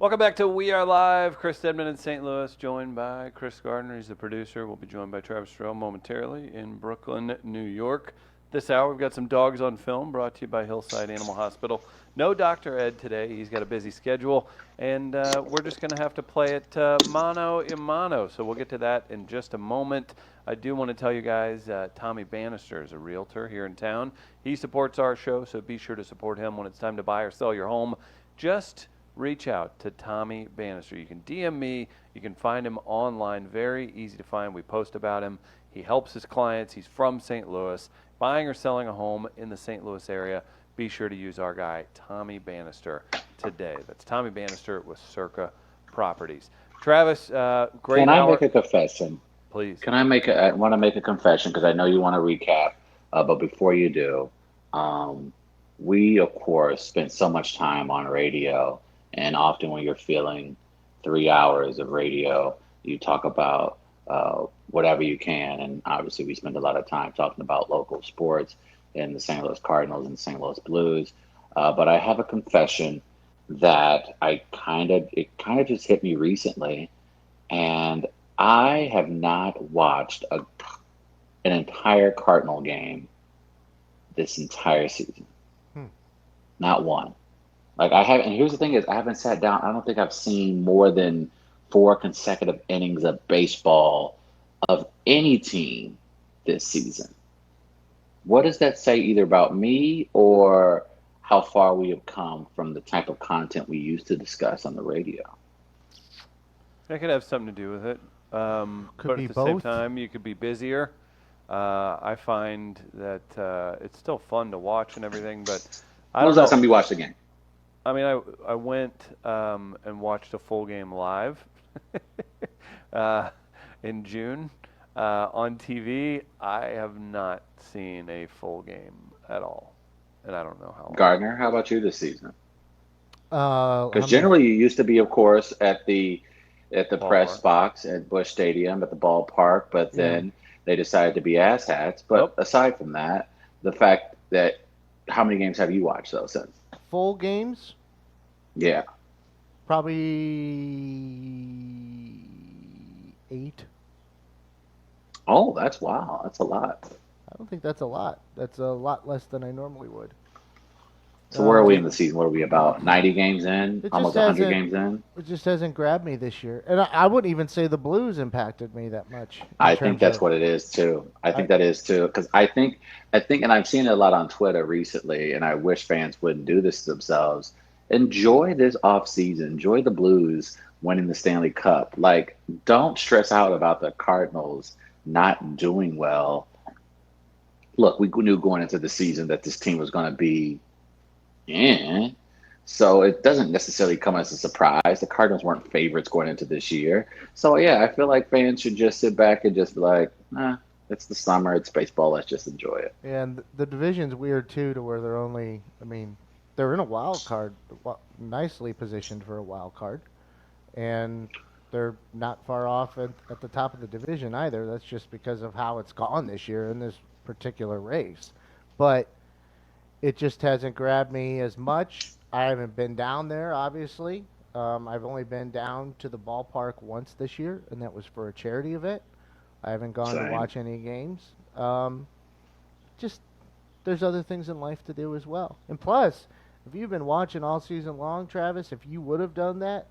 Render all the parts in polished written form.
Welcome back to We Are Live. Chris Edmond in St. Louis, joined by Chris Gardner. He's the producer. We'll be joined by Travis Terrell momentarily in Brooklyn, New York. This hour, we've got some Dogs on Film brought to you by Hillside Animal Hospital. No Dr. Ed today. He's got a busy schedule, and we're just going to have to play it mano a mano. So we'll get to that in just a moment. I do want to tell you guys, Tommy Bannister is a realtor here in town. He supports our show, so be sure to support him when it's time to buy or sell your home. Just reach out to Tommy Bannister. You can DM me. You can find him online. Very easy to find. We post about him. He helps his clients. He's from St. Louis. Buying or selling a home in the St. Louis area, be sure to use our guy, Tommy Bannister, today. That's Tommy Bannister with Circa Properties. Travis, great Can hour. I make a confession? Please. I want to make a confession because I know you want to recap, but before you do, we, of course, spend so much time on radio. And often when you're feeling 3 hours of radio, you talk about whatever you can. And obviously we spend a lot of time talking about local sports and the St. Louis Cardinals and St. Louis Blues. But I have a confession that it kind of just hit me recently. And I have not watched an entire Cardinal game this entire season. Not one. Like I haven't, and here's the thing is I haven't sat down. I don't think I've seen more than 4 consecutive innings of baseball of any team this season. What does that say either about me or how far we have come from the type of content we used to discuss on the radio? That could have something to do with it. But be at the same both. time, you could be busier. I find that it's still fun to watch and everything, but I When don't was the last know. time you watched the game? I mean, I went and watched a full game live in June on TV. I have not seen a full game at all, and I don't know how long. Gardner, how about you this season? How Because many- generally you used to be, of course, at the press Ballpark. box at Busch Stadium at the ballpark, but then they decided to be asshats. But Nope. aside from that, the fact that how many games have you watched though since? full games? Yeah, Probably 8. oh, that's wow, that's a lot. I don't think that's a lot. That's a lot less than I normally would. So where are we in the season? What are we about 90 games in? It just Almost 100 hasn't- games in? It just hasn't grabbed me this year, and I wouldn't even say the Blues impacted me that much. in I think terms that's of- what it is too. I think that is too, because I think, and I've seen it a lot on Twitter recently, and I wish fans wouldn't do this to themselves. Enjoy this off season. Enjoy the Blues winning the Stanley Cup. Like, don't stress out about the Cardinals not doing well. Look, we knew going into the season that this team was going to be, so it doesn't necessarily come as a surprise. The Cardinals weren't favorites going into this year. So, yeah, I feel like fans should just sit back and just be like, it's the summer, it's baseball, let's just enjoy it. And the division's weird too, to where they're only. I mean, they're in a wild card, nicely positioned for a wild card, and they're not far off at the top of the division either. That's just because of how it's gone this year in this particular race. But it just hasn't grabbed me as much. I haven't been down there, obviously. I've only been down to the ballpark once this year, and that was for a charity event. I haven't gone to Same. watch any games. Just there's other things in life to do as well. And plus, if you've been watching all season long, Travis, if you would have done that,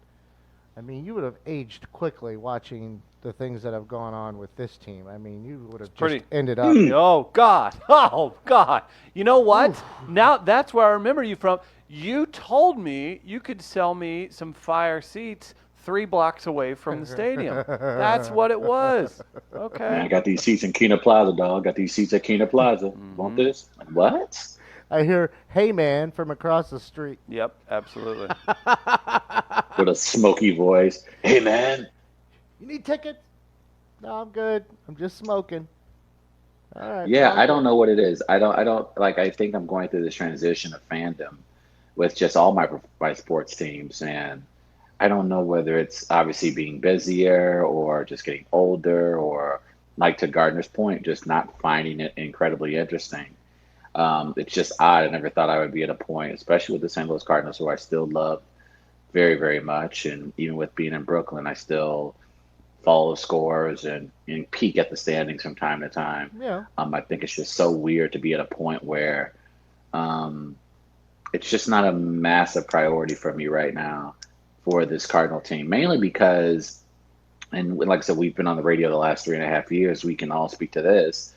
I mean, you would have aged quickly watching the things that have gone on with this team. I mean, you would have just pretty- ended up. Oh, God. Oh, God. You know what? Now that's where I remember you from. You told me you could sell me some fire seats 3 blocks away from the stadium. That's what it was. Man, I Okay. got these seats in Kena Plaza, dog. Got these seats at Kena Plaza. Want this? What? I hear, "Hey, man," from across the street. Yep, absolutely. With a smoky voice. Hey, man. You need tickets? No, I'm good. I'm just smoking. All right. Yeah, well, I don't know what it is. I don't like. I think I'm going through this transition of fandom with just all my sports teams, and I don't know whether it's obviously being busier or just getting older, or like to Gardner's point, just not finding it incredibly interesting. It's just odd. I never thought I would be at a point, especially with the St. Louis Cardinals, who I still love very, very much. And even with being in Brooklyn, I still follow the scores and peek at the standings from time to time. Yeah, I think it's just so weird to be at a point where um, it's just not a massive priority for me right now for this Cardinal team, mainly because, and like I said, we've been on the radio the last 3.5 years. We can all speak to this.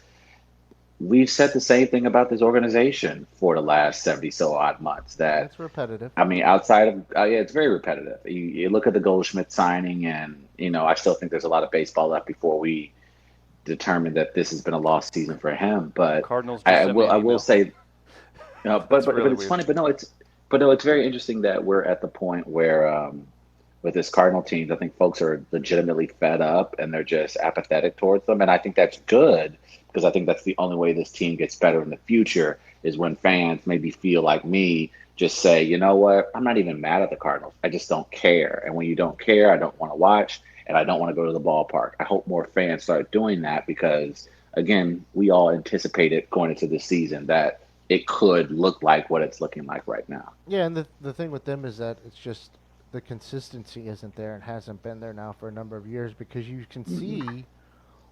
We've said the same thing about this organization for the last 70 so odd months that it's repetitive. I mean, outside of yeah, it's very repetitive. You look at the Goldschmidt signing, and I still think there's a lot of baseball left before we determine that this has been a lost season for him. But Cardinals just I sent me will an I will email. say, That's but really it's weird. funny, but no, it's very interesting that we're at the point where with this Cardinal team, I think folks are legitimately fed up and they're just apathetic towards them, and I think that's good because I think that's the only way this team gets better in the future is when fans maybe feel like me just say, you know what, I'm not even mad at the Cardinals. I just don't care. And when you don't care, I don't want to watch and I don't want to go to the ballpark. I hope more fans start doing that because, again, we all anticipated going into this season that it could look like what it's looking like right now. Yeah, and the thing with them is that it's just the consistency isn't there and hasn't been there now for a number of years because you can Mm-hmm. see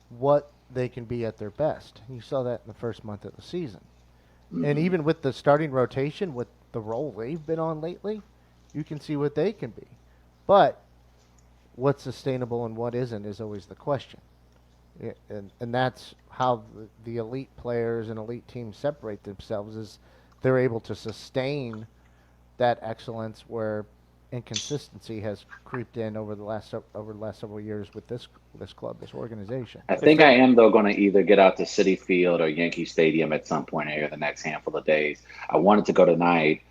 what they can be at their best. You saw that in the first month of the season. And Mm-hmm. even with the starting rotation, with the role they've been on lately, you can see what they can be. But what's sustainable and what isn't is always the question. And that's how the elite players and elite teams separate themselves is they're able to sustain that excellence where inconsistency has creeped in over the last several years with this club, this organization. I If think I it, am though going to either get out to City Field or Yankee Stadium at some point here in the next handful of days. I wanted to go tonight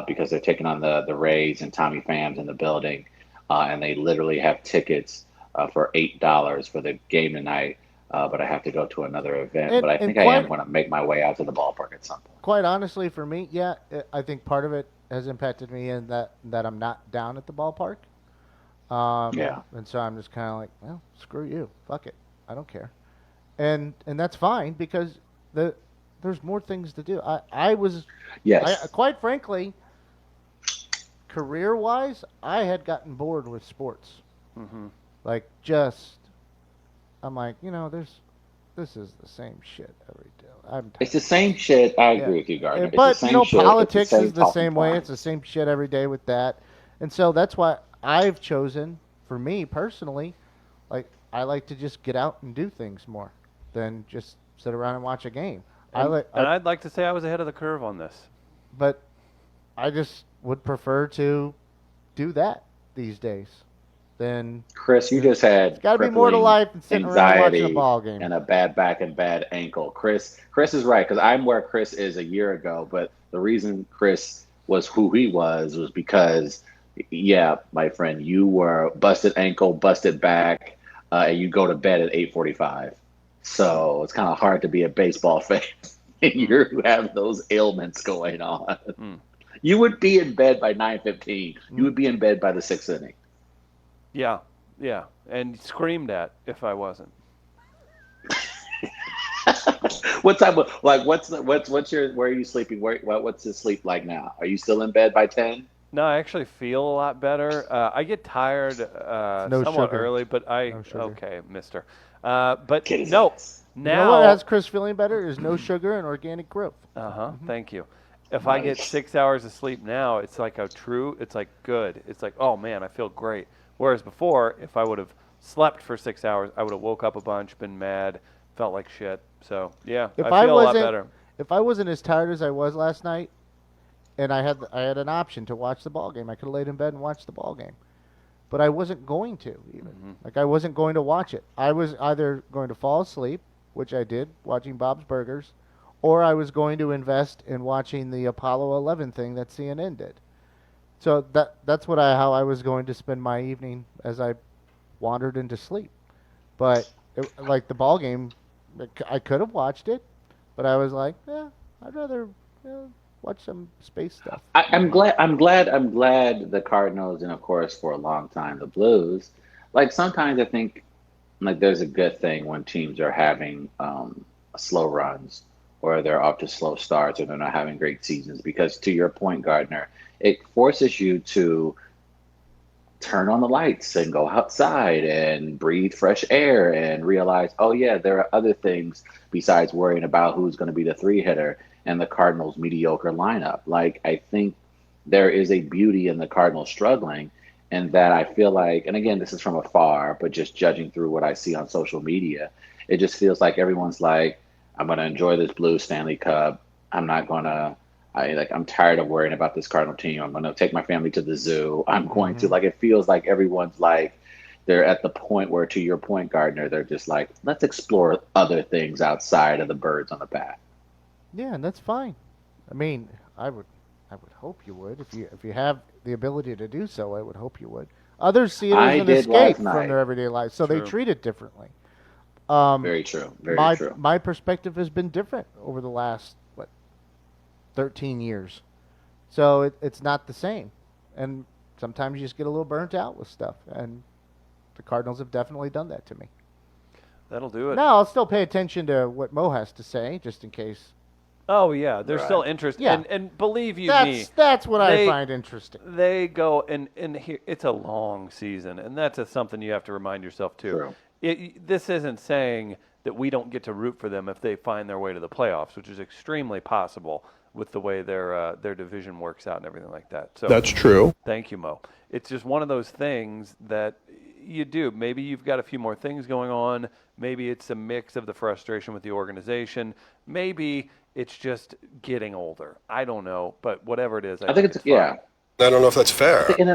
because they're taking on the Rays and Tommy Pham's in the building, and they literally have tickets for $8 for the game tonight. But I have to go to another event. And But I and think I am quite going to make my way out to the ballpark at some point. quite honestly, for me, yeah, I think part of it has impacted me in that I'm not down at the ballpark. Yeah. And so I'm just kind of like, well, screw you, fuck it, I don't care, and that's fine because the there's more things to do. I Yes. quite frankly, career wise, I had gotten bored with sports. hmm Like just, I'm like, this is the same shit every day. I'm It's the tired of same this. shit. I Yeah. agree with you, Gardner. It's the But, same shit. It's the politics same is the talking same way. It's the points. same shit every day with that. And so that's why I've chosen, for me personally, like, I like to just get out and do things more than just sit around and watch a game. I and like, and I'd like to say I was ahead of the curve on this. but I just would prefer to do that these days than, Chris, you there's just had got to be more to crippling life than sitting around watching a anxiety ball game. and a bad back and bad ankle. Chris is right because I'm where Chris is a year ago, but the reason Chris was who he was because, yeah, my friend, you were busted ankle, busted back, and you go to bed at 8:45. So it's kind of hard to be a baseball fan and Mm, you have those ailments going on. mm. You would be in bed by 9:15. You Mm. would be in bed by the sixth inning. Yeah, yeah, and screamed at if I wasn't. What type of like what's your where are you sleeping? What's the sleep like now? Are you still in bed by 10? No, I actually feel a lot better. I get tired No somewhat sugar. early, but No sugar. okay, Mister. But Get his no, ass. You know what now, has Chris feeling better is no sugar and organic growth. thank you. If I get Nice. 6 hours of sleep now, it's like it's like good. It's like, oh man, I feel great. Whereas before, if I would have slept for 6 hours, I would have woke up a bunch, been mad, felt like shit. So yeah, If I I feel a lot wasn't better. if I wasn't as tired as I was last night, and I had an option to watch the ball game, I could have laid in bed and watched the ball game. But I wasn't going to even. hmm Like I wasn't going to watch it. I was either going to fall asleep, which I did watching Bob's Burgers, or I was going to invest in watching the Apollo 11 thing that CNN did. So that's how I was going to spend my evening as I wandered into sleep. But like the ball game, I could have watched it, but I was like, I'd rather watch some space stuff. I'm glad. I'm glad the Cardinals and of course for a long time the Blues. Like sometimes I think like there's a good thing when teams are having slow runs or they're off to slow starts or they're not having great seasons because to your point, Gardner, it forces you to turn on the lights and go outside and breathe fresh air and realize, oh yeah, there are other things besides worrying about who's going to be the three hitter and the Cardinals' mediocre lineup. Like, I think there is a beauty in the Cardinals struggling, and that I feel like, and again, this is from afar, but just judging through what I see on social media, it just feels like everyone's like, I'm going to enjoy this blue Stanley Cup. I'm not going to. I'm tired of worrying about this Cardinal team. I'm going to take my family to the zoo. I'm going to, Mm-hmm. like, it feels like everyone's like, they're at the point where, to your point, Gardner, they're just like, let's explore other things outside of the birds on the bat. Yeah, and that's fine. I mean, I would hope you would. If you have the ability to do so, I would hope you would. Others see it as I an did escape last from night. their everyday life, so they True. treat it differently. Um, Very true. Very my true. my perspective has been different over the last 13 years, so it's not the same, and sometimes you just get a little burnt out with stuff, and the Cardinals have definitely done that to me. That'll do it. Now I'll still pay attention to what Mo has to say, just in case. Oh yeah, there's still Right. interest, Yeah. and believe you me, That's what I they- find interesting. they go and here it's a long season, and that's something you have to remind yourself too. True. This isn't saying that we don't get to root for them if they find their way to the playoffs, which is extremely possible with the way their division works out and everything like that. So That's true. thank you, Mo. It's just one of those things that you do. Maybe you've got a few more things going on. Maybe it's a mix of the frustration with the organization. Maybe it's just getting older. I don't know, but whatever it is, I think it's, yeah. fine. I don't know if that's fair. And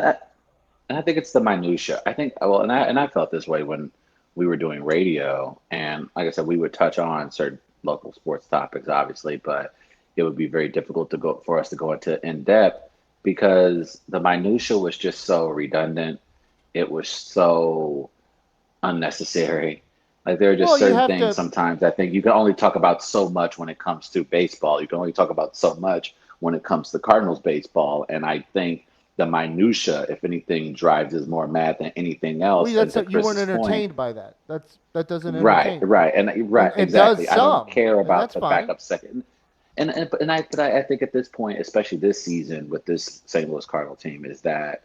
I think it's the minutia. I think, well, and I felt this way when we were doing radio, and like I said, we would touch on certain local sports topics, obviously, but it would be very difficult for us to go into in depth because the minutia was just so redundant. It was so unnecessary. Like, there are just Well, you certain have things to. sometimes I think you can only talk about so much when it comes to baseball. You can only talk about so much when it comes to Cardinals baseball. And I think the minutia, if anything, drives us more mad than anything else. Well, And to you weren't Chris's entertained point, by that. That doesn't right, entertain. right, and right, It does exactly. I some, don't care and about that's the fine. backup second. But I think at this point, especially this season with this St. Louis Cardinal team, is that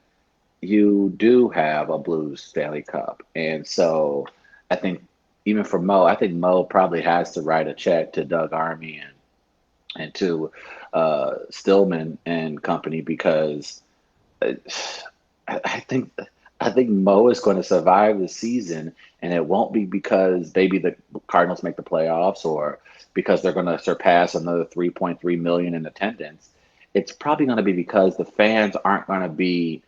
you do have a Blues Stanley Cup, and so I think even for Mo, I think Mo probably has to write a check to Doug Army and to Stillman and company because uh, I think Mo is going to survive the season, and it won't be because maybe the Cardinals make the playoffs or because they're going to surpass another 3.3 million in attendance. It's probably going to be because the fans aren't going to be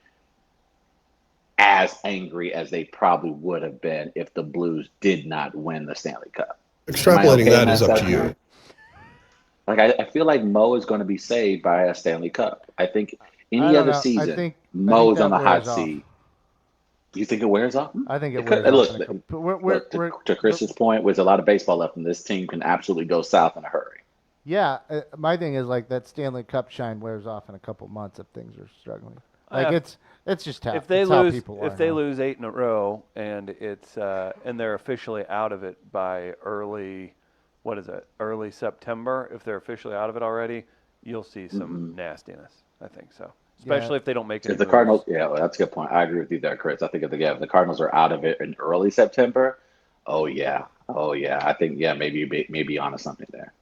as angry as they probably would have been if the Blues did not win the Stanley Cup. Am I Extrapolating okay in that is up to you. assessment? Like, I feel like Mo is going to be saved by a Stanley Cup. I think I any don't other know. season, Mo's that on the hot wears off. seat. You think it wears off? I think it could. wears Look, off in a couple. look, to Chris's point, there's a lot of baseball left, and this team can absolutely go south in a hurry. Yeah, my thing is like that Stanley Cup shine wears off in a couple months if things are struggling. Like Uh, it's just how If they it's how lose, people are if they now. lose 8 in a row, and it's and they're officially out of it by early, what is it? Early September. If they're officially out of it already, you'll see some nastiness. I think so, especially if they don't make any If the moves. Cardinals, yeah, well, that's a good point. I agree with you there, Chris. I think if the Cardinals are out of it in early September, oh yeah, I think maybe onto something there.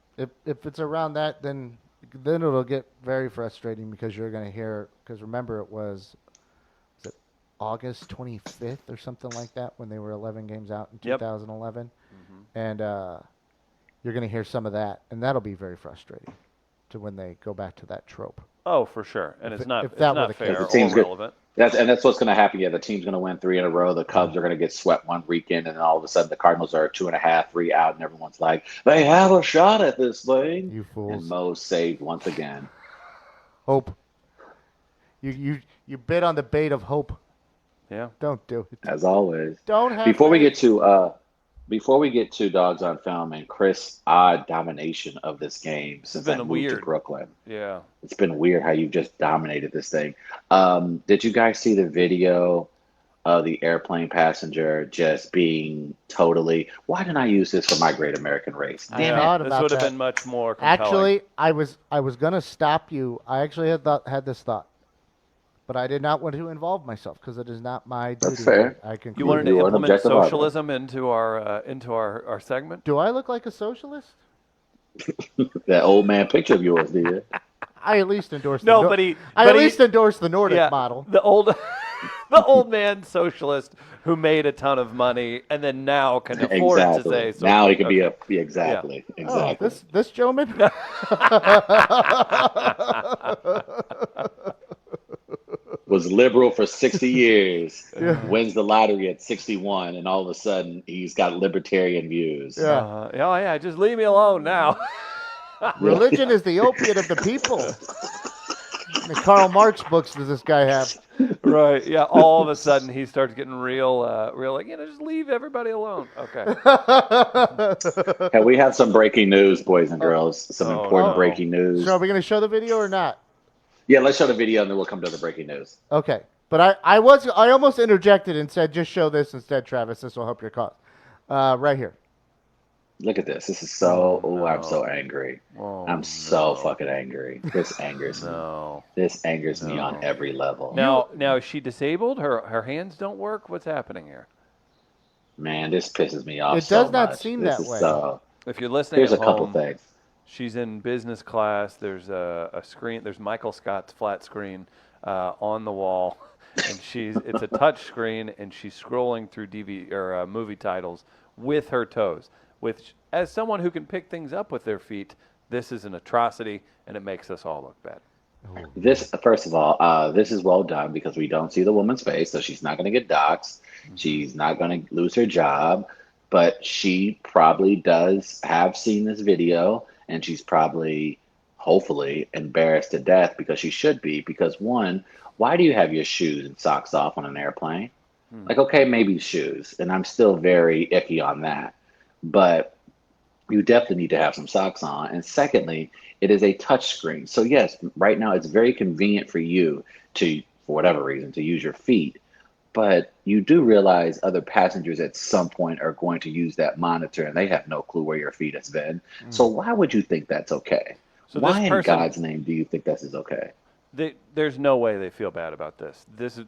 If it's around that, then it'll get very frustrating because you're going to hear because remember was it August 25th or something like that when they were 11 games out in Yep. 2011, and you're going to hear some of that, and that'll be very frustrating to when they go back to that trope. Oh, for sure, and If it's not that were not the case. fair The or team's good. relevant. That's what's going to happen. Yeah, the team's going to win 3 in a row. The Cubs are going to get swept one weekend, and then all of a sudden the Cardinals are 2.5, 3 out, and everyone's like, they have a shot at this thing. You And fools. Mo's saved once again. Hope. You bid on the bait of hope. Yeah. Don't do it. As always. Don't have Before we faith. get to Dogs on Film and Chris' odd domination of this game since I been moved weird. to Brooklyn. Yeah. It's been weird how you've just dominated this thing. Did you guys see the video of the airplane passenger just being totally? Why didn't I use this for my Great American Race? I Damn thought it! This about would have that. been much more compelling. Actually, I was gonna stop you. I actually had this thought, but I did not want to involve myself because it is not my duty. That's fair. I You concluded. wanted to You are an implement objective arbiter. socialism into our segment? Do I look like a socialist? That old man picture of yours, did. I at least endorse. No, the but he. I but at he- least endorse the Nordic yeah, model. the old, the old man socialist who made a ton of money and then now can afford to say. Now he can be okay. a exactly. Oh, Exactly. this gentleman. Was liberal for 60 years, Yeah. wins the lottery at 61, and all of a sudden he's got libertarian views. Yeah. Oh yeah, just leave me alone now. Religion is the opiate of the people. How many Karl Marx books does this guy have? Right. Yeah. All of a sudden he starts getting real like just leave everybody alone. Okay. Hey, we have some breaking news, boys and girls. Some important no. breaking news. So are we going to show the video or not? Yeah, let's show the video and then we'll come to the breaking news. Okay. But I almost interjected and said, just show this instead, Travis. This will help your cause. Right here. Look at this. This is so. Oh, Oh, I'm no. so angry. Oh, I'm so no. fucking angry. This angers me. No. This angers me on No. every level. Now is she disabled? Her hands don't work? What's happening here? Man, this pisses me off. It does so not much. seem This that is way. So, If you're listening here's at a couple home, things. she's in business class. There's a screen. There's Michael Scott's flat screen on the wall, and it's a touch screen, and she's scrolling through movie titles with her toes. Which, as someone who can pick things up with their feet, this is an atrocity, and it makes us all look bad. This, first of all, this is well done because we don't see the woman's face, so she's not going to get doxxed. She's not going to lose her job, but she probably does have seen this video, and she's probably, hopefully, embarrassed to death because she should be. Because one, why do you have your shoes and socks off on an airplane? Like, okay, maybe shoes, and I'm still very iffy on that, but you definitely need to have some socks on. And secondly, it is a touch screen. So yes, right now it's very convenient for you to, for whatever reason, to use your feet. But you do realize other passengers at some point are going to use that monitor and they have no clue where your feet has been. So why would you think that's okay? So Why this in person- God's name do you think this is okay? There's no way they feel bad about this. This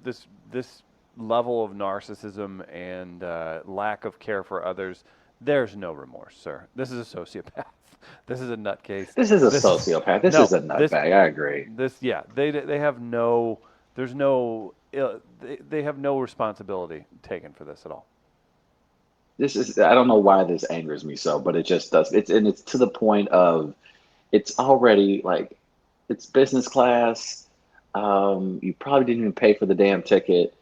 level of narcissism and lack of care for others. There's no remorse, sir. This is a sociopath. This is a nutcase. This is a sociopath. This is a nutbag. I agree. They have no. There's no. They have no responsibility taken for this at all. This is, I don't know why this angers me so, but it just does. It's to the point of, it's already like, it's business class. You probably didn't even pay for the damn ticket.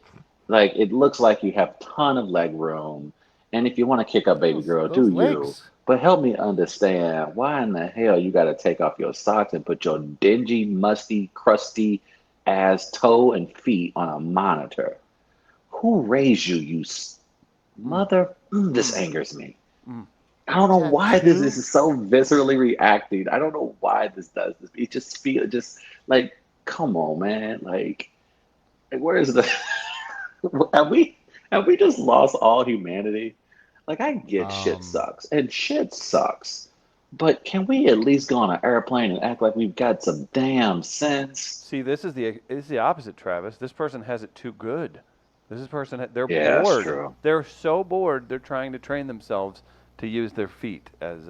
Like, it looks like you have ton of leg room. And if you want to kick up baby girl, those do you? legs. But help me understand why in the hell you got to take off your socks and put your dingy, musty, crusty ass toe and feet on a monitor. Who raised you, you mother? This angers me. I don't know why this is so viscerally reacting. I don't know why this does this. It just feels just like, come on, man. Like where is the have we just lost all humanity? Like, I get shit sucks, and shit sucks. But can we at least go on an airplane and act like we've got some damn sense? See, this is the opposite, Travis. This person has it too good. They're Yeah, that's bored. true. They're so bored. They're trying to train themselves to use their feet as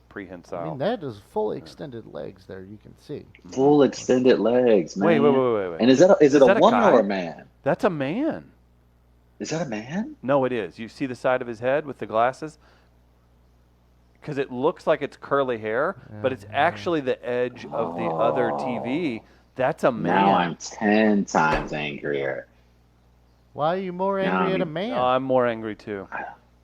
prehensile. I mean, that is full extended legs there. You can see. Full extended legs, man. Wait. And is it a that a woman guy? or a man? That's a man. Is that a man? No, it is. You see the side of his head with the glasses? Because it looks like it's curly hair, but it's actually the edge of the other TV. That's a man. Now I'm 10 times angrier. Why are you more angry at a man? I'm more angry too.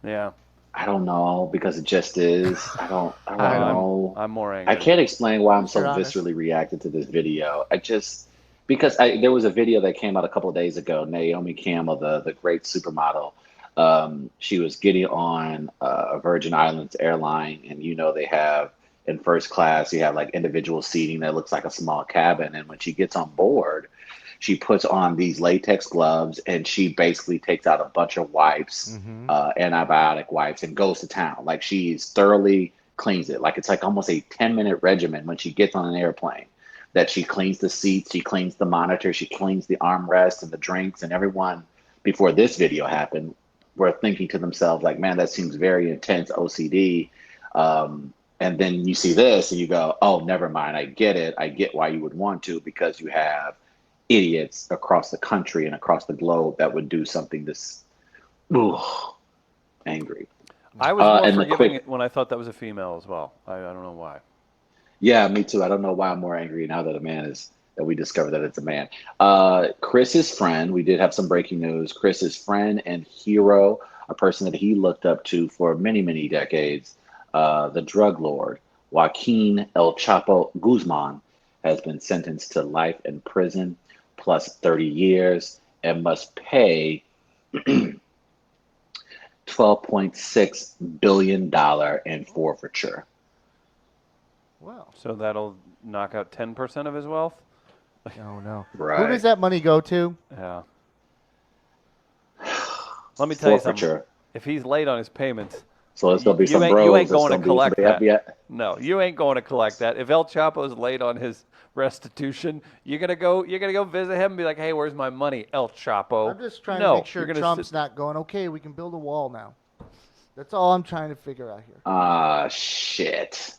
Yeah. I don't know, because it just is. I don't know. I'm more angry. I can't explain why I'm so You're honest. viscerally reacted to this video. Because there was a video that came out a couple of days ago. Naomi Campbell, the great supermodel, she was getting on a Virgin Islands airline, and they have in first class, you have like individual seating that looks like a small cabin. And when she gets on board, she puts on these latex gloves, and she basically takes out a bunch of wipes, antibiotic wipes, and goes to town. Like, she's thoroughly cleans it. Like, it's like almost a 10-minute regimen when she gets on an airplane. that she cleans the seats, she cleans the monitor, she cleans the armrests and the drinks, and everyone before this video happened were thinking to themselves like, man, that seems very intense OCD. And then you see this and you go, oh, never mind. I get it. I get why you would want to, because you have idiots across the country and across the globe that would do something this angry. I was more And forgiving when I thought that was a female as well. I don't know why. Yeah, me too. I don't know why I'm more angry now that that we discovered that it's a man. Chris's friend, we did have some breaking news. Chris's friend and hero, a person that he looked up to for many, many decades, the drug lord, Joaquin El Chapo Guzman, has been sentenced to life in prison plus 30 years and must pay $12.6 billion in forfeiture. Wow. So that'll knock out 10% of his wealth? No. Right. Who does that money go to? Yeah. Let me tell you Forfeiture. something. If he's late on his payments, So it's gonna be some you bros. ain't going to collect the that. FBI. No, you ain't going to collect that. If El Chapo's late on his restitution, you're gonna go visit him and be like, "Hey, where's my money, El Chapo?" I'm just trying to make sure you're gonna Trump's not going, okay, we can build a wall now. That's all I'm trying to figure out here. Shit.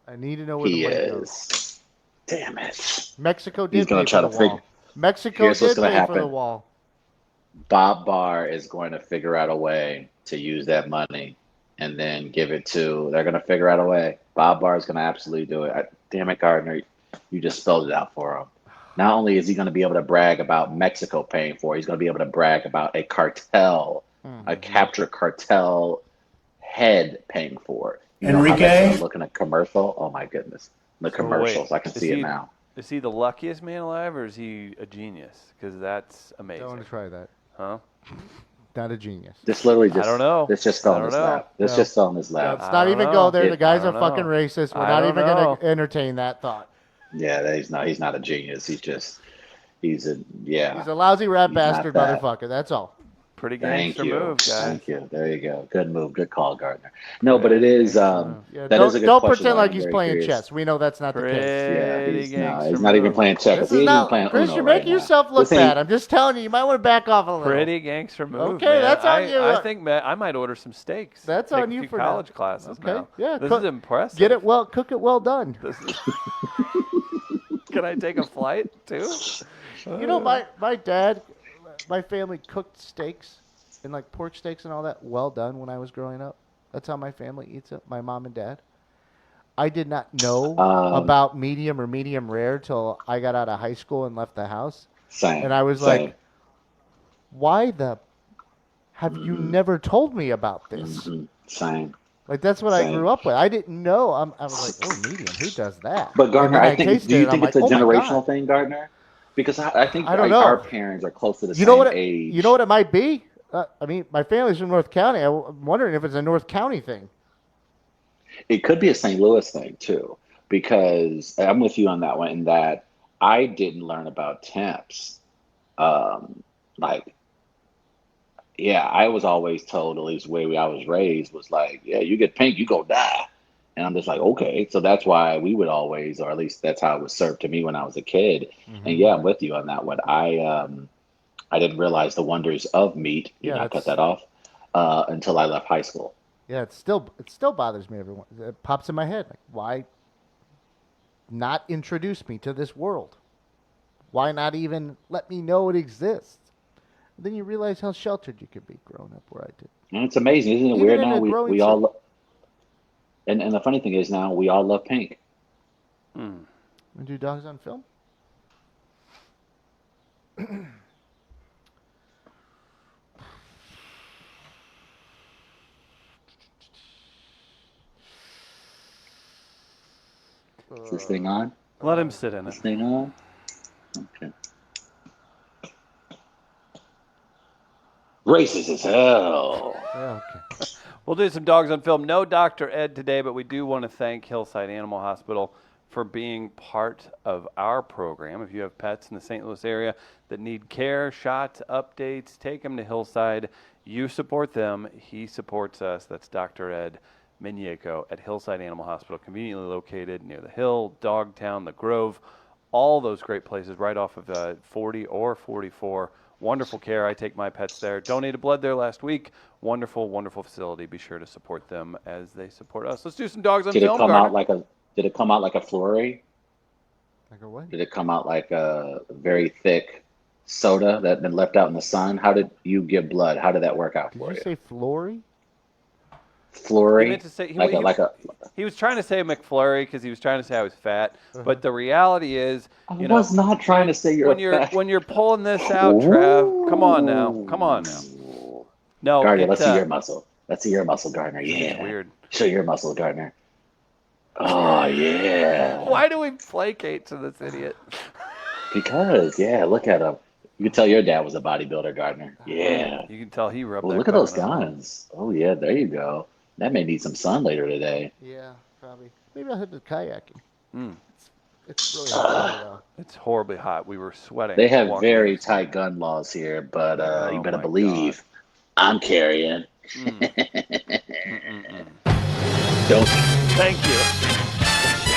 I need to know where He the money is. goes. Damn it. Mexico He's did gonna pay try for to the figure. wall. Mexico Here's what's did gonna pay for the happen. wall. Bob Barr is going to figure out a way to use that money and then give it to. They're gonna figure out a way. Bob Barr is gonna absolutely do it. Damn it, Gardner, you just spelled it out for him. Not only is he going to be able to brag about Mexico paying for it, he's going to be able to brag about a cartel, a captured cartel head paying for it. You know how that's going to look in a commercial? Oh my goodness. The commercials, I can see it now. Is he the luckiest man alive, or is he a genius? Because that's amazing. Don't want to try that. Huh? Not a genius. This literally just, I don't know. This just fell I in his don't know. lap. This No. just fell in his lap. Let's not even go there. The guy's a fucking racist. We're not even going to entertain that thought. Yeah, he's not a genius. He's a lousy rat bastard motherfucker. That's all. Pretty gangster move, guys. Thank you. There you go. Good move. Good call, Gardner. No, but it is. That is a good question. Don't pretend like he's playing chess. We know that's not the case. Yeah, he's not even playing checkers. He's even playing Chris, Uno you're making yourself look bad. I'm just telling you, you might want to back off a little. Pretty gangster move. Okay, man. that's on you. I think I might order some steaks. That's Take on you for college now. classes. Okay, now. yeah. This is impressive. Get it well, cook it well done. Can I take a flight too? You know, my dad, my family cooked steaks and like pork steaks and all that well done when I was growing up. That's how my family eats it. My mom and dad. I did not know about medium or medium rare till I got out of high school and left the house. Same. And I was like, why have you never told me about this? Same. Like, that's what I grew up with. I didn't know. I was like, oh, medium, who does that? But Gardner, do you think it's a generational thing, Gardner? Because I think our parents are close to the same age. You know what it might be? I mean, my family's from North County. I'm wondering if it's a North County thing. It could be a St. Louis thing, too. Because I'm with you on that one, in that I didn't learn about temps. I was always told, at least the way I was raised, was like, yeah, you get pink, you go die. And I'm just like, okay. So that's why we would always, or at least that's how it was served to me when I was a kid. Mm-hmm. And yeah, I'm with you on that one. I didn't realize the wonders of meat. I cut that off until I left high school. Yeah, it still bothers me every once. It pops in my head. Like, why not introduce me to this world? Why not even let me know it exists? Then you realize how sheltered you could be growing up where I did. And it's amazing, isn't it weird now? We all, and the funny thing is now we all love pink. We do Dogs on Film? Is this thing on? Let him sit in it. This thing on? Okay. Racist as hell. Yeah, okay. We'll do some Dogs on Film. No Dr. Ed today, but we do want to thank Hillside Animal Hospital for being part of our program. If you have pets in the St. Louis area that need care, shots, updates, take them to Hillside. You support them. He supports us. That's Dr. Ed Minyeko at Hillside Animal Hospital, conveniently located near the Hill, Dogtown, the Grove, all those great places right off of 40 or 44. Wonderful care. I take my pets there. Donated blood there last week. Wonderful, wonderful facility. Be sure to support them as they support us. Let's do some dogs on Did it film, come Gardner. out like a? Did it come out like a flurry? Like a what? Did it come out like a very thick soda that had been left out in the sun? How did you give blood? How did that work out Did for you you? say Flory? He Flurry, meant to say like a. he was trying to say McFlurry because he was trying to say I was fat. But the reality is, I was not trying to say you're when a you're fat. when you're pulling this out, Trav, come on now. Ooh. No, Gardner, let's see your muscle. Let's see your muscle, Gardner. It's Yeah. weird. Show your muscle, Gardner. Oh yeah. Why do we placate to this idiot? Because look at him. You can tell your dad was a bodybuilder, Gardner. Yeah. You can tell he rubbed Oh, that look at those coconut oil. guns. Oh yeah, there you go. That may need some sun later today. Yeah, probably. Maybe I'll hit the kayaking. Mm. It's really hot though. It's horribly hot. We were sweating. They have walking very in. tight gun laws here, but you Oh better my believe I'm carrying. Mm. Don't. Thank you.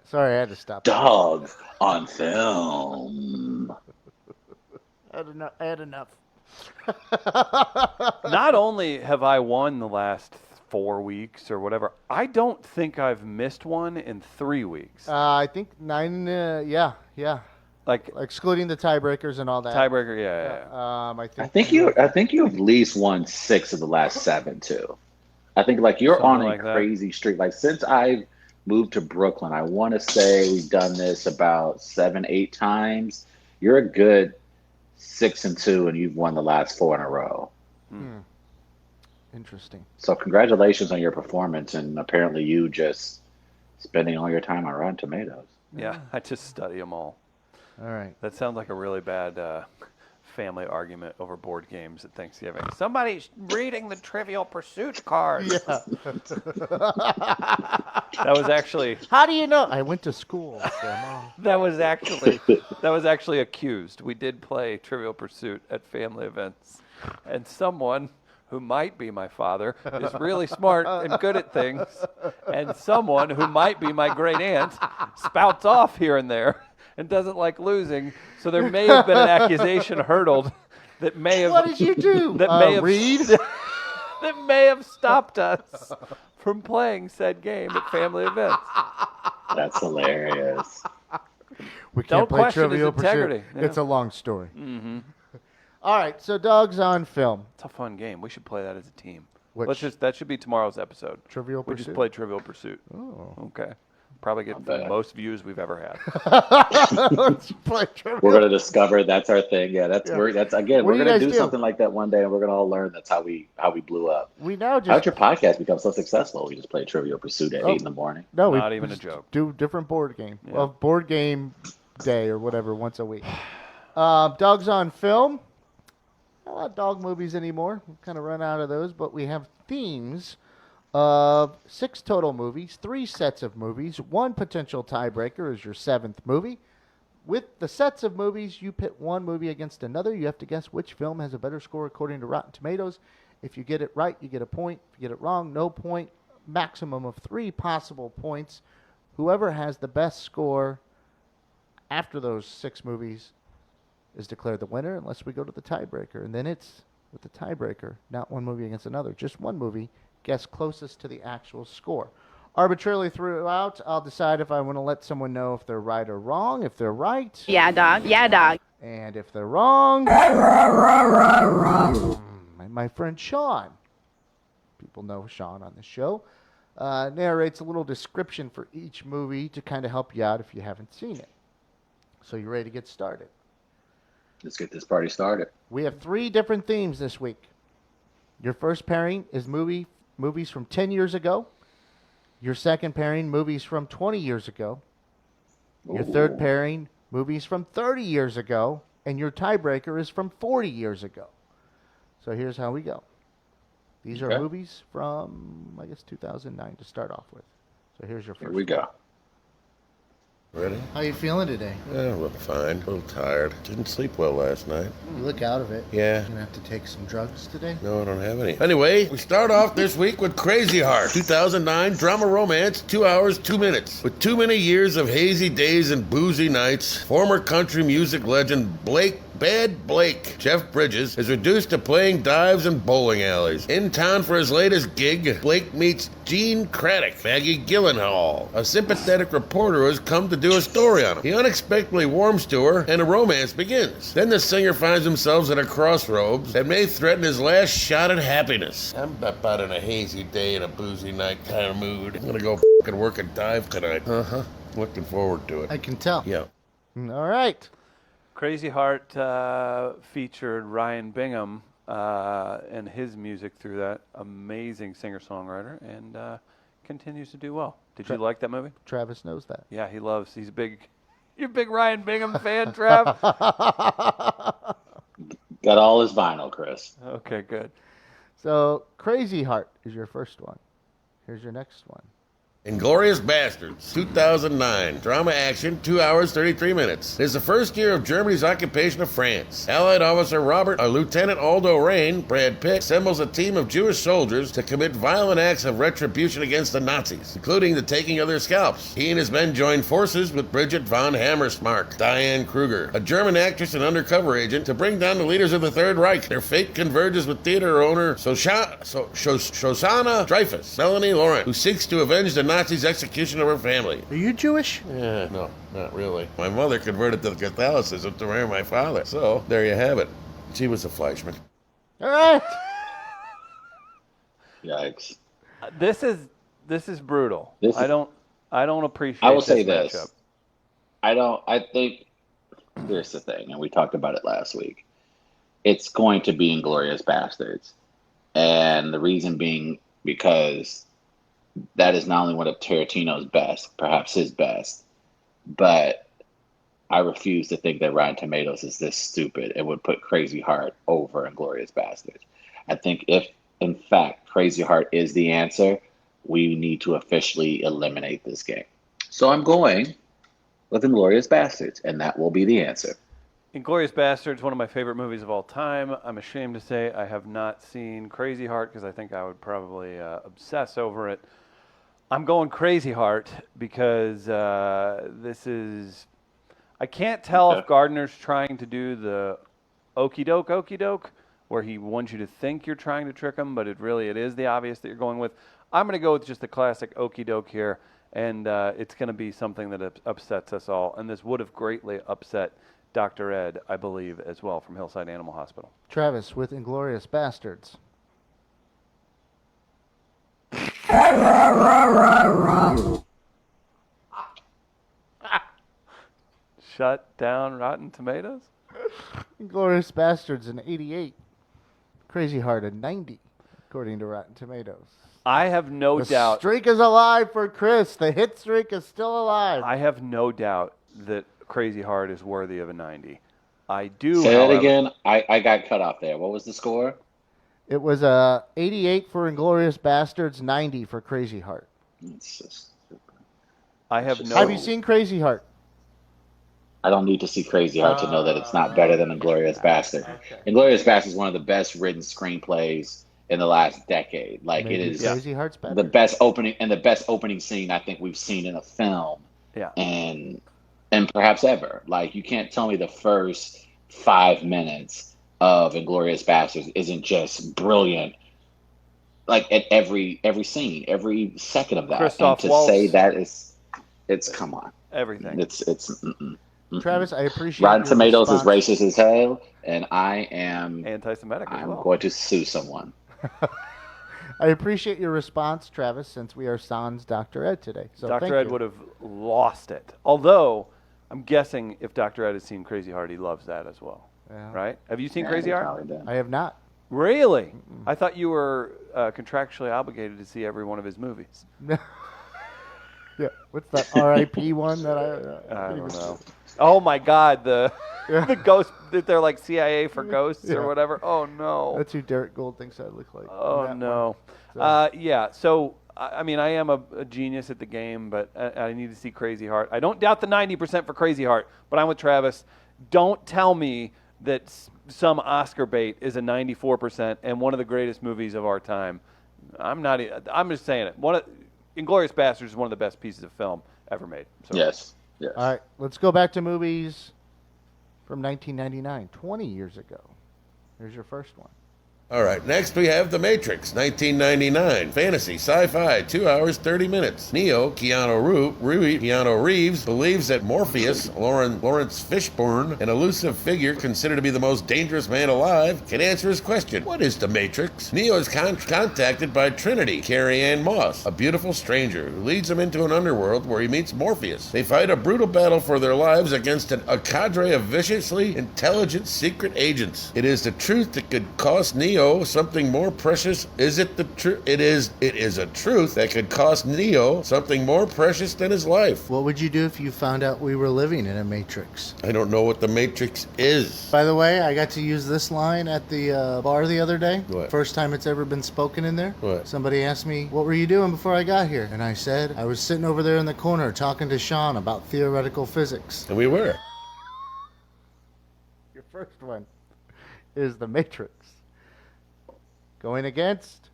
Sorry, I had to stop. Dog on film. I had enough. Not only have I won the last 4 weeks or whatever, I don't think I've missed one in 3 weeks. I think 9. Yeah. Like Excluding the tiebreakers and all that. tiebreaker, yeah. I think. I think you at least won 6 of the last 7 too. I think like you're Something on a like that. crazy streak. Like since I moved to Brooklyn, I want to say we've done this about 7, 8 times. You're a good 6-2, and you've won the last 4 in a row. Interesting. So congratulations on your performance, and apparently you just spending all your time on Rotten Tomatoes. Yeah, I just study them all. All right. That sounds like a really bad family argument over board games at Thanksgiving. Somebody's reading the Trivial Pursuit card. Yeah. That was actually How do you know? I went to school, Grandma. that was actually accused. We did play Trivial Pursuit at family events, and someone who might be my father is really smart and good at things, and someone who might be my great aunt spouts off here and there and doesn't like losing. So there may have been an accusation hurtled that may have What did you do? that may have read? that may have stopped us from playing said game at family events. That's hilarious. We can't Don't play question his Trivial Pursuit. integrity. Yeah. It's a long story. Mm-hmm. All right, so Dogs on Film. It's a fun game. We should play that as a team. Which- That should be tomorrow's episode. Trivial We Pursuit? just play Trivial Pursuit. Oh. Okay. Probably get Not the bad. most views we've ever had. Let's play Trivial. We're gonna discover that's our thing. Yeah, that's Yeah. that's again. What We're do you gonna guys do do? something like that one day, and we're gonna all learn that's how we blew up. We now How'd just your podcast become so successful? We just play Trivial Pursuit at 8 in the morning. no, we Not even a just joke. Do different board game. Yeah. Well, board game day or whatever once a week. Dogs on Film. Not a lot of dog movies anymore. We've kind of run out of those, but we have themes of 6 total movies, 3 sets of movies, 1 potential tiebreaker is your 7th movie. With the sets of movies, you pit one movie against another. You have to guess which film has a better score according to Rotten Tomatoes. If you get it right, you get a point. If you get it wrong, no point. Maximum of 3 possible points. Whoever has the best score after those 6 movies is declared the winner unless we go to the tiebreaker. And then it's with the tiebreaker, not one movie against another, just one movie, guess closest to the actual score. Arbitrarily throughout, I'll decide if I want to let someone know if they're right or wrong. If they're right, Yeah, dog. Yeah, dog. and if they're wrong, my friend Sean, people know Sean on the show, narrates a little description for each movie to kind of help you out if you haven't seen it. So you ready to get started? Let's get this party started. We have 3 different themes this week. Your first pairing is movies from 10 years ago. Your second pairing, movies from 20 years ago. Your third Ooh. pairing, movies from 30 years ago. And your tiebreaker is from 40 years ago. So here's how we go. These are Okay. movies from, I guess, 2009 to start off with. So here's your first Here we go. Ready? How you feeling today? Yeah, well, fine. A little tired. Didn't sleep well last night. You look out of it. Yeah. You gonna have to take some drugs today? No, I don't have any. Anyway, we start off this week with Crazy Heart, 2009 drama romance, 2 hours, 2 minutes. With too many years of hazy days and boozy nights, former country music legend Bad Blake, Jeff Bridges, is reduced to playing dives and bowling alleys. In town for his latest gig, Blake meets Gene Craddock, Maggie Gyllenhaal, a sympathetic reporter who has come to do a story on him. He unexpectedly warms to her, and a romance begins. Then the singer finds himself at a crossroads that may threaten his last shot at happiness. I'm about in a hazy day and a boozy night kind of mood. I'm gonna go f***ing work a dive tonight. Uh-huh. Looking forward to it. I can tell. Yeah. All right. Crazy Heart featured Ryan Bingham and his music through that. Amazing singer-songwriter, and continues to do well. Did you like that movie? Travis knows that. Yeah, he's a big, you're a big Ryan Bingham fan, Trav? Got all his vinyl, Chris. Okay, good. So, Crazy Heart is your first one. Here's your next one. Inglourious Bastards, 2009. Drama action, 2 hours, 33 minutes. It is the first year of Germany's occupation of France. Allied officer Lieutenant Aldo Rain, Brad Pitt, assembles a team of Jewish soldiers to commit violent acts of retribution against the Nazis, including the taking of their scalps. He and his men join forces with Bridget von Hammersmark, Diane Kruger, a German actress and undercover agent, to bring down the leaders of the Third Reich. Their fate converges with theater owner Shoshana Dreyfus, Melanie Laurent, who seeks to avenge the Nazi's execution of her family. Are you Jewish? Yeah, no, not really. My mother converted to Catholicism to marry my father. So, there you have it. She was a Fleischman. All right. Yikes. This is brutal. I don't appreciate. I will this say matchup. this. I think here's the thing, and we talked about it last week. It's going to be Inglourious Bastards. And the reason being because that is not only one of Tarantino's best, perhaps his best, but I refuse to think that Rotten Tomatoes is this stupid and would put Crazy Heart over Inglourious Bastards. I think if, in fact, Crazy Heart is the answer, we need to officially eliminate this game. So I'm going with Inglourious Bastards, and that will be the answer. Inglourious Bastards, one of my favorite movies of all time. I'm ashamed to say I have not seen Crazy Heart because I think I would probably obsess over it. I'm going Crazy Heart because this is... I can't tell if Gardner's trying to do the okey doke, where he wants you to think you're trying to trick him, but it is the obvious that you're going with. I'm going to go with just the classic okey doke here, and it's going to be something that upsets us all. And this would have greatly upset Dr. Ed, I believe, as well, from Hillside Animal Hospital. Travis with Inglourious Bastards. Shut down Rotten Tomatoes? Inglourious Bastards in 88. Crazy Heart in 90, according to Rotten Tomatoes. I have no doubt. The streak is alive for Chris. The hit streak is still alive. I have no doubt that Crazy Heart is worthy of a 90. I do. Say that again. I got cut off there. What was the score? It was 88 for Inglourious Bastards, 90 for Crazy Heart. It's just, I have no. Have you seen Crazy Heart? I don't need to see Crazy Heart to know that it's not better than Inglourious Bastard. Okay. Inglourious Bastard is one of the best written screenplays in the last decade. Like Maybe it is Crazy Heart's better. the best opening scene I think we've seen in a film. Yeah. And perhaps ever. Like you can't tell me the first 5 minutes of Inglourious Bastards isn't just brilliant. Like at every scene, every second of that. Christoph and to Waltz. say that it's come on. Everything. It's mm-mm. Travis, I appreciate Rotten your Tomatoes response. is racist as hell, and I am Anti-Semitic as I'm well. going to sue someone. I appreciate your response, Travis, since we are sans Dr. Ed today. So thank Dr. Ed you. would have lost it. Although, I'm guessing if Dr. Ed has seen Crazy Heart, he loves that as well. Yeah. Right? Have you seen Yeah, Crazy he Heart? probably did. I have not. Really? I thought you were contractually obligated to see every one of his movies. Yeah. What's that R.I.P. one that I don't know. Oh my God, the Yeah. the ghost that they're like CIA for ghosts Yeah. or whatever. Oh no. That's who Derek Gold thinks I look like. Oh That no. one. So- Yeah. So I mean, I am a genius at the game, but I need to see Crazy Heart. I don't doubt the 90% for Crazy Heart, but I'm with Travis. Don't tell me that some Oscar bait is a 94% and one of the greatest movies of our time. I'm just saying it. Inglourious Basterds is one of the best pieces of film ever made. So. Yes. All right, let's go back to movies from 1999, 20 years ago. Here's your first one. All right, next we have The Matrix, 1999. Fantasy, sci-fi, 2 hours, 30 minutes. Neo, Keanu Reeves, believes that Morpheus, Lawrence Fishburne, an elusive figure considered to be the most dangerous man alive, can answer his question. What is The Matrix? Neo is contacted by Trinity, Carrie-Anne Moss, a beautiful stranger who leads him into an underworld where he meets Morpheus. They fight a brutal battle for their lives against a cadre of viciously intelligent secret agents. It is the truth that could cost Neo something more precious. Is it the truth? It is a truth that could cost Neo something more precious than his life. What would you do if you found out we were living in a Matrix? I don't know what the Matrix is. By the way, I got to use this line at the bar the other day. What? First time it's ever been spoken in there. What? Somebody asked me, what were you doing before I got here? And I said, I was sitting over there in the corner talking to Sean about theoretical physics. And we were. Your first one is The Matrix. Going against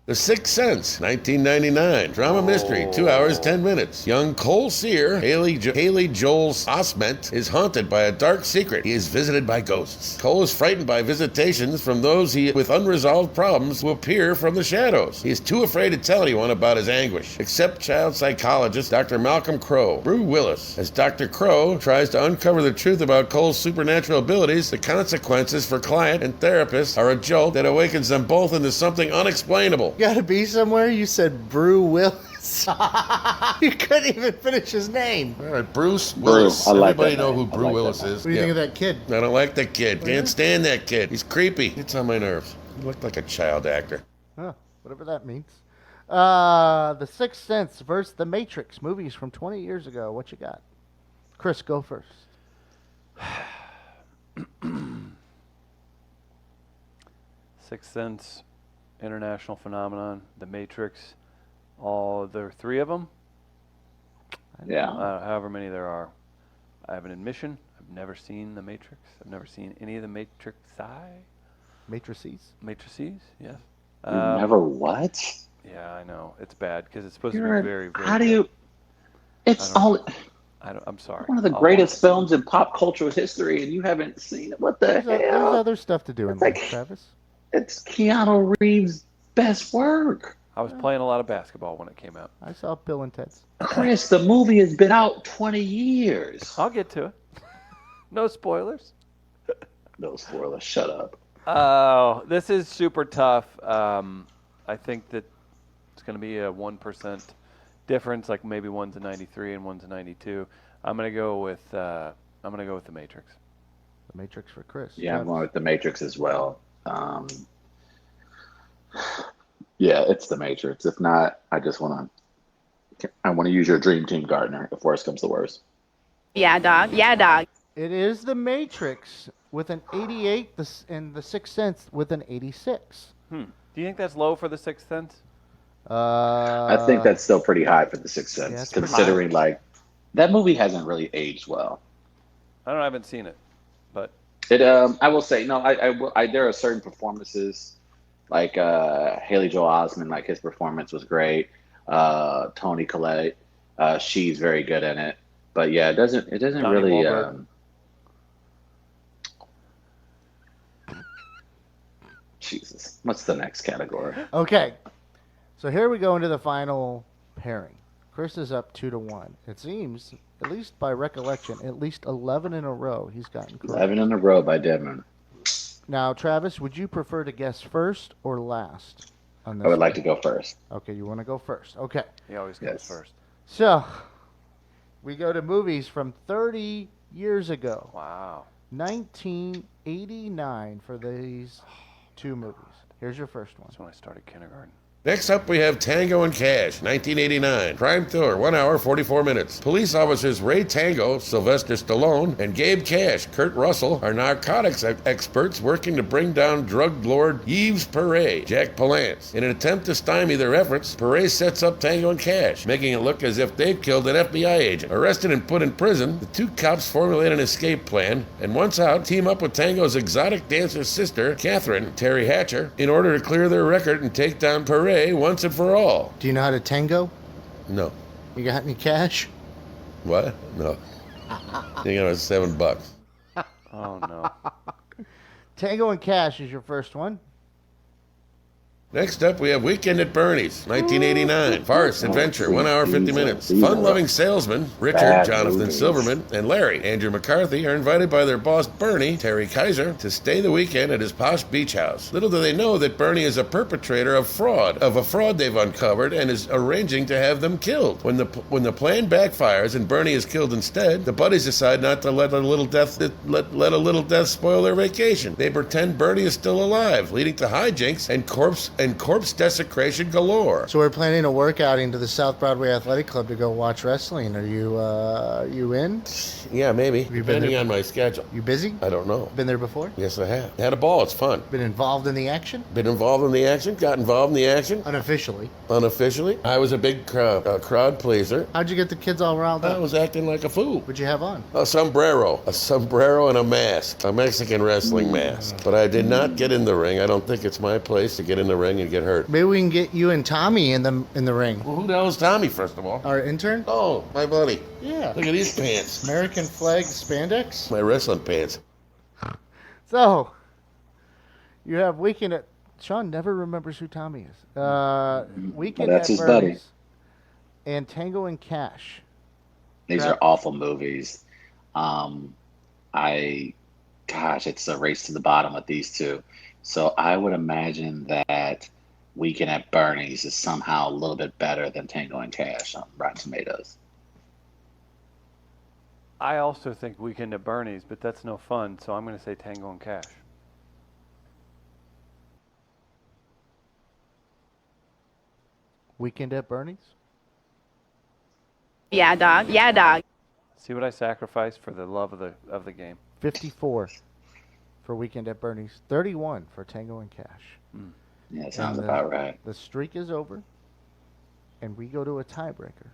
The Sixth Sense, 1999. Drama mystery, 2 hours, 10 minutes. Young Cole Sear, Haley Joel Osment, is haunted by a dark secret. He is visited by ghosts. Cole is frightened by visitations from those with unresolved problems who appear from the shadows. He is too afraid to tell anyone about his anguish, except child psychologist Dr. Malcolm Crowe. Bruce Willis. As Dr. Crowe tries to uncover the truth about Cole's supernatural abilities, the consequences for client and therapist are a jolt that awakens them both into something unexplainable. Gotta be somewhere? You said Brew Willis. You couldn't even finish his name. All right, Bruce Willis. I like Everybody that know name. who I Bruce like Willis that is. What do you think of that kid? I don't like that kid. Can't stand that kid. He's creepy. Gets on my nerves. He looked like a child actor. Huh, whatever that means. The Sixth Sense versus The Matrix. Movies from 20 years ago. What you got? Chris, go first. Sixth Sense, international phenomenon. The Matrix, all there are three of them. Yeah. However many there are. I have an admission. I've never seen The Matrix. I've never seen any of the Matrices. Matrices. Yes. You never what? Yeah, I know it's bad because it's supposed to You're, be very, very. how do good. you? It's all I'm sorry. one of the I'll greatest watch it. films in pop cultural history, and you haven't seen it. What the There's hell? other stuff to do in It's there, like- Travis. It's Keanu Reeves' best work. I was playing a lot of basketball when it came out. I saw Bill and Ted's. Chris, the movie has been out 20 years. I'll get to it. No spoilers. No spoilers. Shut up. Oh, this is super tough. I think that it's going to be a 1% difference. Like maybe one's a 93 and one's a 92. I'm going to go with The Matrix. The Matrix for Chris. Yeah, I'm Travis. going with The Matrix as well. Yeah, it's The Matrix. If not, I want to use your dream team, Gardner, if worst comes to worst. Yeah, dog. Yeah, dog. It is The Matrix with an 88 and The Sixth Sense with an 86. Do you think that's low for The Sixth Sense? I think that's still pretty high for The Sixth Sense, it's pretty considering like that movie hasn't really aged well. I haven't seen it, but It. I will say no. There are certain performances like Haley Joel Osment, like his performance was great. Toni Collette, she's very good in it. But yeah, it doesn't Donnie really. Wahlberg. Jesus, what's the next category? Okay. So here we go into the final pairing. Chris is up 2-1. It seems, at least by recollection, at least 11 in a row he's gotten correct. 11 in a row by Devin. Now, Travis, would you prefer to guess first or last on this? I would like one? to go first. Okay, you want to go first. Okay. he always goes Yes. first. So, we go to movies from 30 years ago. Wow. 1989 for these two movies. Here's your first one. That's when I started kindergarten. Next up, we have Tango and Cash, 1989. Crime thriller, 1 hour, 44 minutes. Police officers Ray Tango, Sylvester Stallone, and Gabe Cash, Kurt Russell, are narcotics experts working to bring down drug lord Yves Perret, Jack Palance. In an attempt to stymie their efforts, Perret sets up Tango and Cash, making it look as if they've killed an FBI agent. Arrested and put in prison, the two cops formulate an escape plan, and once out, team up with Tango's exotic dancer sister, Catherine, Terry Hatcher, in order to clear their record and take down Perret once and for all. Do you know how to tango? No. You got any cash? What? No. You got $7. Oh no. Tango and Cash is your first one. Next up, we have Weekend at Bernie's, 1989. Farce, adventure, 1 hour, 50 minutes. Fun-loving salesman, Richard, Bad Jonathan movies. Silverman, and Larry, Andrew McCarthy, are invited by their boss, Bernie, Terry Kaiser, to stay the weekend at his posh beach house. Little do they know that Bernie is a perpetrator of a fraud they've uncovered, and is arranging to have them killed. When the plan backfires and Bernie is killed instead, the buddies decide not to let a little death spoil their vacation. They pretend Bernie is still alive, leading to hijinks and corpse desecration galore. So we're planning a work outing to the South Broadway Athletic Club to go watch wrestling. Are you in? Yeah, maybe. been Depending there? on my schedule. You busy? I don't know. Been there before? Yes, I have. Had a ball. It's fun. Been involved in the action? Been involved in the action. Got involved in the action. Unofficially. Unofficially. I was a big crowd pleaser. How'd you get the kids all riled I up? was acting like a fool. What'd you have on? A sombrero and a mask. A Mexican wrestling mask. But I did not get in the ring. I don't think it's my place to get in the ring and get hurt. Maybe we can get you and Tommy in the ring. Well, who the hell is Tommy, first of all? Our intern? Oh, my buddy. Yeah. Look at these pants. American flag spandex? My wrestling pants. So, you have Weekend at... Sean never remembers who Tommy is. Weekend that's at his buddy. Bernie's and Tango and Cash. These Crap. are awful movies. It's a race to the bottom with these two. So I would imagine that Weekend at Bernie's is somehow a little bit better than Tango and Cash on Rotten Tomatoes. I also think Weekend at Bernie's, but that's no fun, so I'm going to say Tango and Cash. Weekend at Bernie's? Yeah, dog. Yeah, dog. See what I sacrificed for the love of the game. 54 for Weekend at Bernie's. 31 for Tango and Cash. Yeah, it sounds And, about right. The streak is over, and we go to a tiebreaker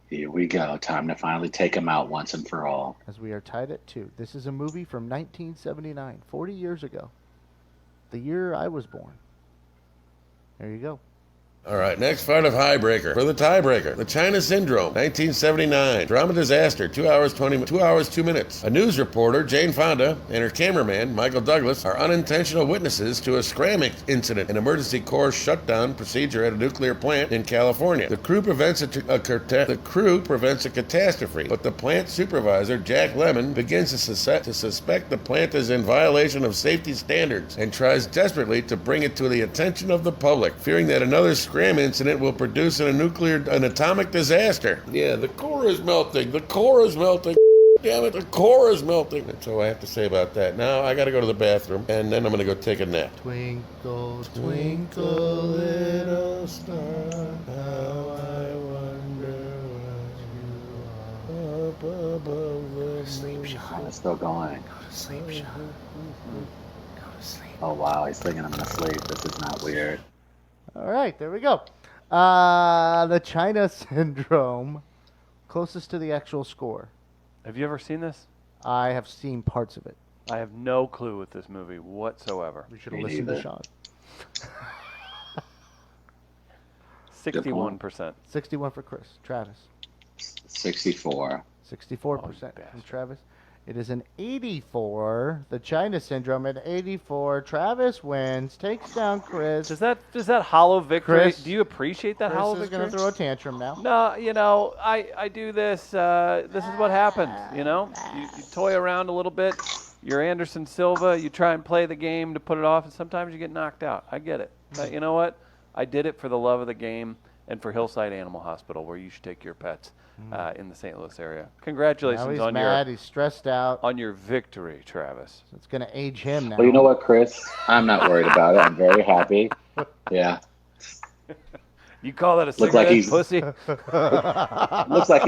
Here we go. Time to finally take them out once and for all. as we are tied at 2. This is a movie from 1979, 40 years ago. The year I was born. There you go. All right, next fight of Highbreaker. For the tiebreaker, The China Syndrome, 1979. Drama disaster, 2 hours, 2 minutes. A news reporter, Jane Fonda, and her cameraman, Michael Douglas, are unintentional witnesses to a scram incident, an emergency core shutdown procedure at a nuclear plant in California. The crew prevents a catastrophe, but the plant supervisor, Jack Lemmon, begins to suspect the plant is in violation of safety standards and tries desperately to bring it to the attention of the public, fearing that another scram incident will produce an atomic disaster. Yeah, the core is melting. The core is melting. Damn it, the core is melting. That's all I have to say about that. Now I got to go to the bathroom, and then I'm going to go take a nap. Twinkle, twinkle, little star, how I wonder what you are. Up above the Sleep, Sean. It's still going. Go to sleep, Sean. Go to sleep. Oh, wow. He's thinking I'm going to sleep. This is not weird. All right, there we go. The China Syndrome, closest to the actual score. Have you ever seen this? I have seen parts of it. I have no clue with this movie whatsoever. We should have Me listened to neither. Sean. 61%. 61 for Chris. Travis. 64. 64% Oh, from bastard. Travis. It is an 84. The China Syndrome at 84. Travis wins, takes down Chris. Does that hollow victory? Chris- Do you appreciate that hollow Chris is victory? going to throw a tantrum now. No, I do this. This is what happens. You toy around a little bit. You're Anderson Silva. You try and play the game to put it off, and sometimes you get knocked out. I get it. But you know what? I did it for the love of the game and for Hillside Animal Hospital, where you should take your pets in the St. Louis area. Now Congratulations he's on mad. He's stressed out. your victory, Travis. It's going to age him now. Well, you know what, Chris? I'm not worried about it. I'm very happy. Yeah. You call that a Looks like cigarette, he's pussy? looks like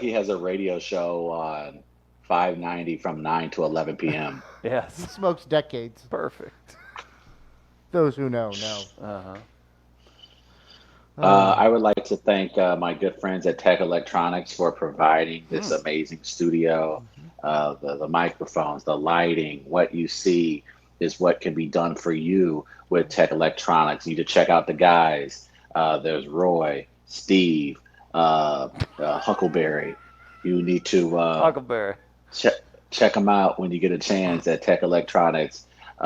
he has a radio show on 590 from 9 to 11 p.m. He Yes. smokes decades. Perfect. Those who know, know. Uh-huh. I would like to thank my good friends at Tech Electronics for providing this amazing studio. The microphones, the lighting, what you see is what can be done for you with Tech Electronics. You need to check out the guys. There's Roy, Steve, Huckleberry. You need to Huckleberry. check them out when you get a chance at Tech Electronics /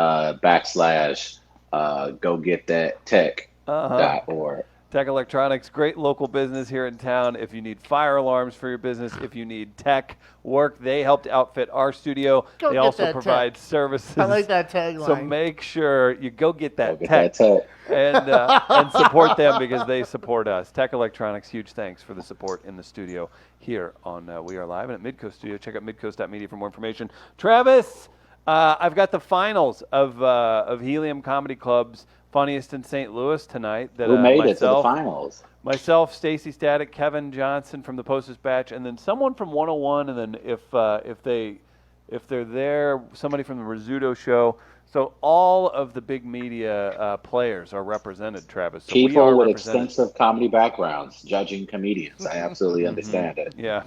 go get that tech.org. Tech Electronics, great local business here in town. If you need fire alarms for your business, if you need tech work, they helped outfit our studio. Go They get also that provide tech. services. I like that tagline. So make sure you go get that Go get tech, that tech. and support them because they support us. Tech Electronics, huge thanks for the support in the studio here on We Are Live and at Midcoast Studio. Check out midcoast.media for more information. Travis, I've got the finals of Helium Comedy Club's Funniest in St. Louis tonight. That, Who made it to the finals? Myself, Stacy Static, Kevin Johnson from the Post-Dispatch, and then someone from 101, and then if they're there, somebody from the Rizzuto Show. So all of the big media players are represented, Travis. So we are People with represented. extensive comedy backgrounds judging comedians. I absolutely understand it. Yeah.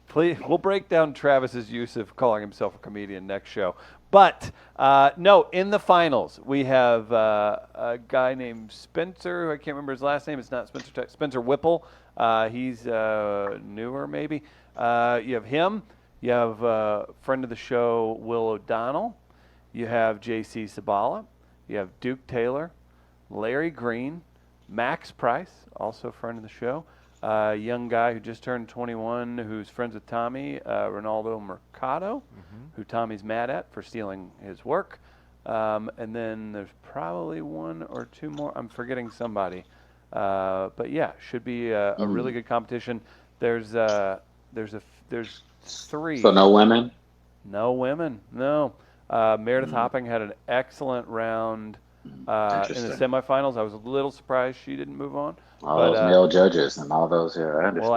Please, we'll break down Travis's use of calling himself a comedian next show. But, no, in the finals, we have a guy named Spencer, who I can't remember his last name. It's not Spencer Whipple. He's newer, maybe. You have him. You have a friend of the show, Will O'Donnell. You have J.C. Sabala. You have Duke Taylor, Larry Green, Max Price, also a friend of the show. Young guy who just turned 21, who's friends with Tommy, Ronaldo Mercado, who Tommy's mad at for stealing his work. And then there's probably one or two more. I'm forgetting somebody. But yeah, should be a really good competition. There's three. So no women? No women, no. Meredith Hopping had an excellent round in the semifinals. I was a little surprised she didn't move on. All those male judges and all those, yeah, I understand. Well,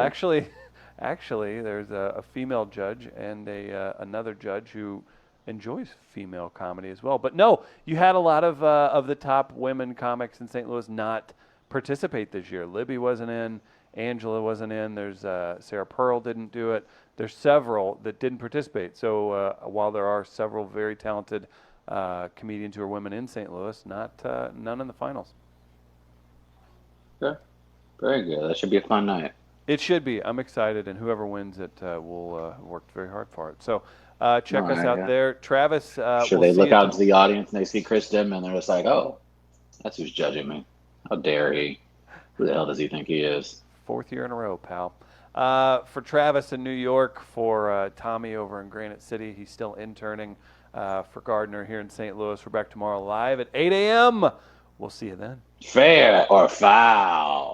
actually, there's a female judge and another judge who enjoys female comedy as well. But no, you had a lot of the top women comics in St. Louis not participate this year. Libby wasn't in. Angela wasn't in. There's Sarah Pearl didn't do it. There's several that didn't participate. So while there are several very talented comedians who are women in St. Louis, none in the finals. Okay. Very good. That should be a fun night. It should be. I'm excited, and whoever wins it will work very hard for it. So check us out there. Travis, Should they look out into the audience and they see Chris Denman and they're just like, oh, that's who's judging me. How dare he? Who the hell does he think he is? 4th year in a row, pal. For Travis in New York, for Tommy over in Granite City, he's still interning. For Gardner here in St. Louis, we're back tomorrow live at 8 a.m. We'll see you then. Fair or foul?